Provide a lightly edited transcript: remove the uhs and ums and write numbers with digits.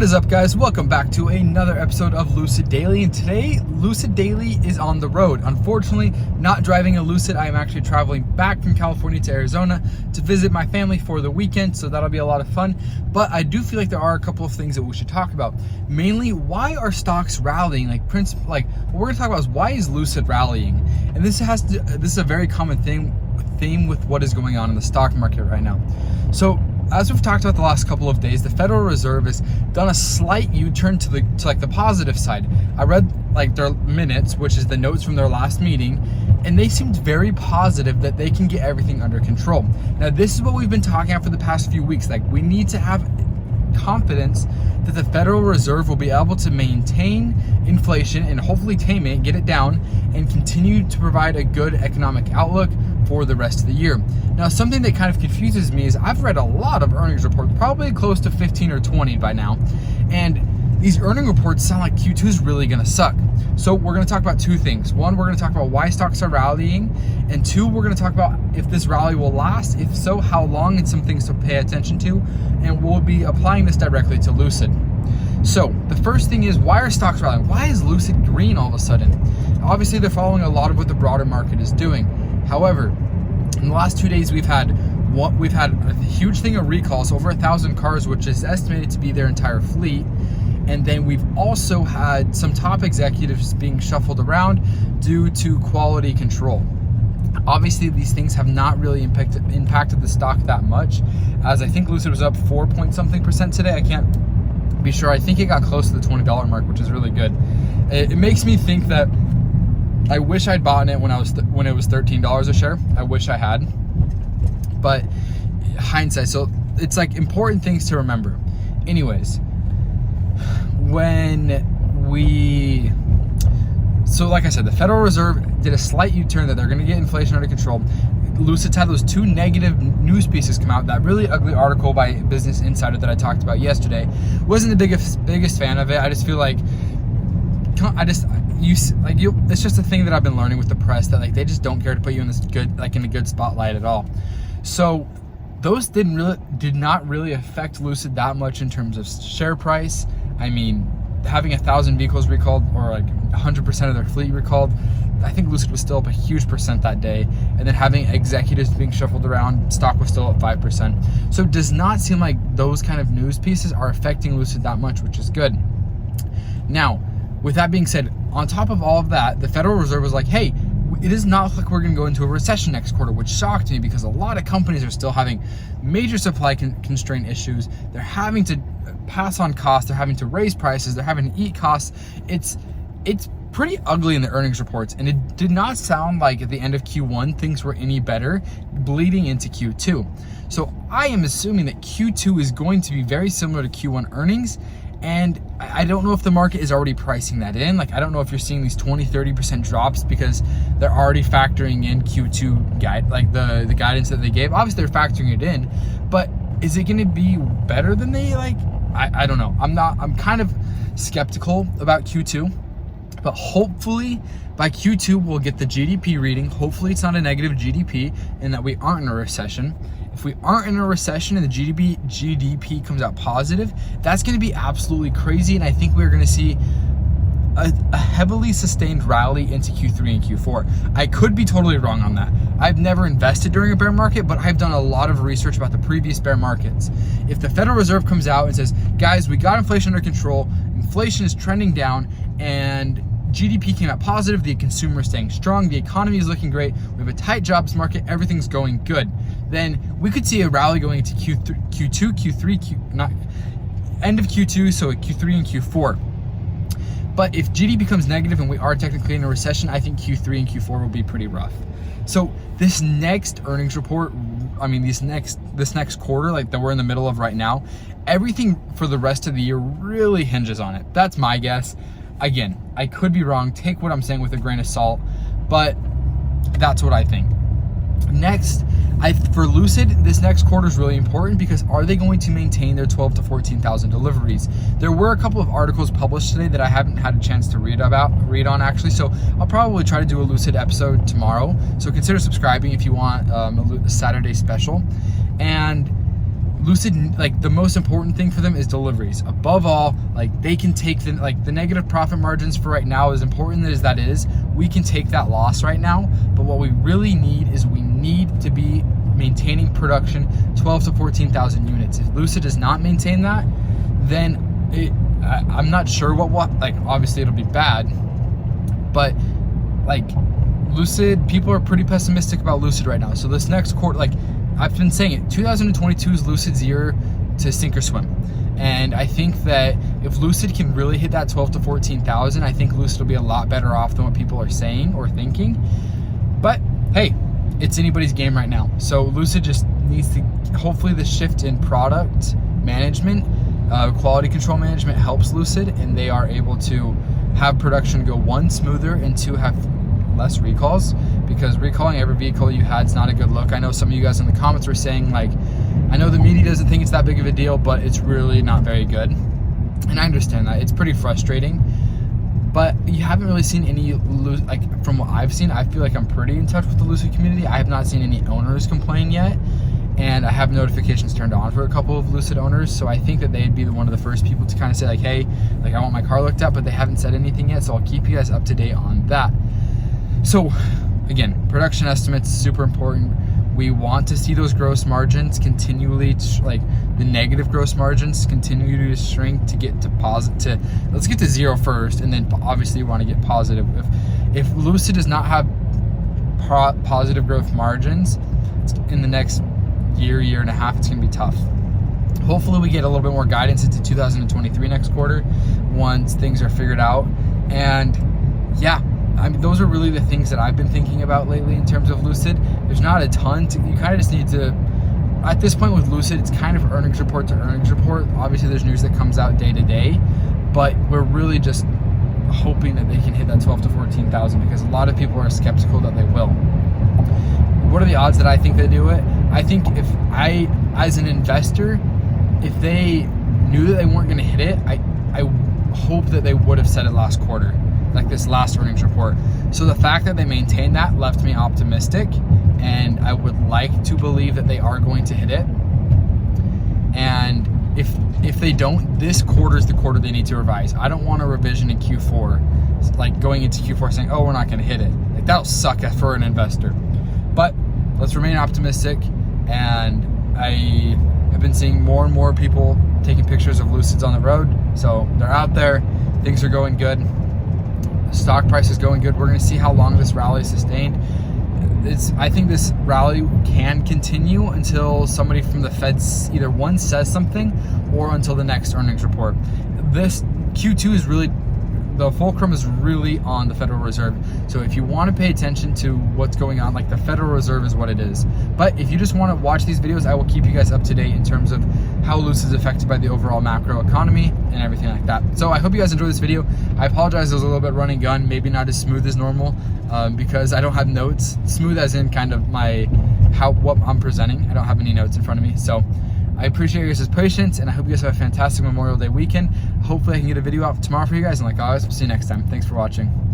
What is up, guys? Welcome back to another episode of Lucid Daily, and today Lucid Daily is on the road. Unfortunately, not driving a Lucid. I am actually traveling back from California to Arizona to visit my family for the weekend, so that'll be a lot of fun. But I do feel like there are a couple of things that we should talk about. Mainly, why are stocks rallying? What we're going to talk about is why is Lucid rallying, and this is a very common theme with what is going on in the stock market right now. So, as we've talked about the last couple of days, the Federal Reserve has done a slight U-turn to the positive side. I read their minutes, which is the notes from their last meeting, and they seemed very positive that they can get everything under control. Now, this is what we've been talking about for the past few weeks. We need to have confidence that the Federal Reserve will be able to maintain inflation and hopefully tame it, get it down, and continue to provide a good economic outlook for the rest of the year. Now, something that kind of confuses me is I've read a lot of earnings reports, probably close to 15 or 20 by now, and these earning reports sound like Q2 is really going to suck. So we're going to talk about two things. One, we're going to talk about why stocks are rallying, and two, we're going to talk about if this rally will last, if so, how long, and some things to pay attention to, and we'll be applying this directly to Lucid. So the first thing is, why are stocks rallying? Why is Lucid green all of a sudden? Obviously, they're following a lot of what the broader market is doing. However, in the last 2 days, we've had a huge thing of recalls, over 1,000 cars, which is estimated to be their entire fleet. And then we've also had some top executives being shuffled around due to quality control. Obviously, these things have not really impacted the stock that much, as I think Lucid was up 4-point-something% today. I can't be sure. I think it got close to the $20 mark, which is really good. It makes me think that I wish I'd bought it when it was $13 a share. I wish I had, but hindsight. So it's important things to remember. Anyways, like I said, the Federal Reserve did a slight U-turn that they're going to get inflation under control. Lucid's had those two negative news pieces come out. That really ugly article by Business Insider that I talked about yesterday, wasn't the biggest fan of it. I just feel like it's just a thing that I've been learning with the press, that they just don't care to put you in this in a good spotlight at all. So those did not really affect Lucid that much in terms of share price. I mean, having 1,000 vehicles recalled, or 100% of their fleet recalled, I think Lucid was still up a huge percent that day. And then having executives being shuffled around, stock was still up 5%. So it does not seem like those kind of news pieces are affecting Lucid that much, which is good. Now, with that being said, on top of all of that, the Federal Reserve was like, hey, it does not look like we're going to go into a recession next quarter, which shocked me because a lot of companies are still having major supply constraint issues. They're having to pass on costs. They're having to raise prices. They're having to eat costs. It's pretty ugly in the earnings reports, and it did not sound like at the end of Q1 things were any better bleeding into Q2. So I am assuming that Q2 is going to be very similar to Q1 earnings. And I don't know if the market is already pricing that in. I don't know if you're seeing these 20-30% drops because they're already factoring in Q2 guide, the guidance that they gave. Obviously, they're factoring it in, but is it going to be better than they I don't know. I'm kind of skeptical about Q2, but hopefully by Q2 we'll get the GDP reading. Hopefully it's not a negative GDP and that we aren't in a recession. If we aren't in a recession and the GDP comes out positive, that's going to be absolutely crazy. And I think we're going to see a heavily sustained rally into Q3 and Q4. I could be totally wrong on that. I've never invested during a bear market, but I've done a lot of research about the previous bear markets. If the Federal Reserve comes out and says, guys, we got inflation under control, inflation is trending down, and GDP came out positive, the consumer is staying strong, the economy is looking great, we have a tight jobs market, everything's going good, then we could see a rally going into end of Q2, so Q3 and Q4. But if GDP becomes negative and we are technically in a recession, I think Q3 and Q4 will be pretty rough. So this next earnings report, this next quarter, that we're in the middle of right now, everything for the rest of the year really hinges on it. That's my guess. Again, I could be wrong. Take what I'm saying with a grain of salt, but that's what I think. Next, for Lucid, this next quarter is really important because are they going to maintain their 12,000 to 14,000 deliveries? There were a couple of articles published today that I haven't had a chance to read on actually, so I'll probably try to do a Lucid episode tomorrow. So consider subscribing if you want a Saturday special. And Lucid, like, the most important thing for them is deliveries. Above all, like, they can take the negative profit margins for right now, as important as that is, we can take that loss right now. But what we really need is we need to be maintaining production 12 to 14,000 units. If Lucid does not maintain that, then I'm not sure what, like, obviously it'll be bad, but like, Lucid, people are pretty pessimistic about Lucid right now. So this next quarter, like I've been saying it, 2022 is Lucid's year to sink or swim. And I think that if Lucid can really hit that 12 to 14,000, I think Lucid will be a lot better off than what people are saying or thinking. But hey, it's anybody's game right now. So Lucid just needs to, hopefully the shift in product management, quality control management helps Lucid, and they are able to have production go, one, smoother, and two, have less recalls, because recalling every vehicle you had is not a good look. I know some of you guys in the comments were saying, like, I know the media doesn't think it's that big of a deal, but it's really not very good. And I understand that. It's pretty frustrating. But you haven't really seen any, like, from what I've seen, I feel like I'm pretty in touch with the Lucid community. I have not seen any owners complain yet. And I have notifications turned on for a couple of Lucid owners. So I think that they'd be one of the first people to kind of say, like, hey, like, I want my car looked at, but they haven't said anything yet. So I'll keep you guys up to date on that. So again, production estimates, super important. We want to see those gross margins continually, like the negative gross margins continue to shrink to get to positive. Let's get to zero first, and then obviously you want to get positive. If Lucid does not have positive growth margins in the next year and a half, it's going to be tough. Hopefully we get a little bit more guidance into 2023 next quarter once things are figured out. And yeah, I mean, those are really the things that I've been thinking about lately in terms of Lucid. There's not a ton you kind of just need to, at this point with Lucid, it's kind of earnings report to earnings report. Obviously there's news that comes out day to day, but we're really just hoping that they can hit that 12 to 14,000, because a lot of people are skeptical that they will. What are the odds that I think they do it? I think if I, as an investor, if they knew that they weren't going to hit it, I hope that they would have said it last quarter, like this last earnings report. So the fact that they maintained that left me optimistic, and I would like to believe that they are going to hit it. And if they don't, this quarter is the quarter they need to revise. I don't want a revision in Q4, like going into Q4 saying, oh, we're not going to hit it. Like, that'll suck for an investor. But let's remain optimistic. And I have been seeing more and more people taking pictures of Lucids on the road. So they're out there. Things are going good. The stock price is going good. We're going to see how long this rally is sustained. I think this rally can continue until somebody from the Feds either one says something, or until the next earnings report. This Q2 is really, the fulcrum is really on the Federal Reserve. So if you want to pay attention to what's going on, like, the Federal Reserve is what it is. But if you just want to watch these videos, I will keep you guys up to date in terms of how Lucid is affected by the overall macro economy and everything like that. So I hope you guys enjoyed this video. I apologize, it was a little bit running gun, maybe not as smooth as normal, because I don't have notes. Smooth as in kind of what I'm presenting. I don't have any notes in front of me. So I appreciate your guys' patience, and I hope you guys have a fantastic Memorial Day weekend. Hopefully I can get a video out tomorrow for you guys, and like always, we'll see you next time. Thanks for watching.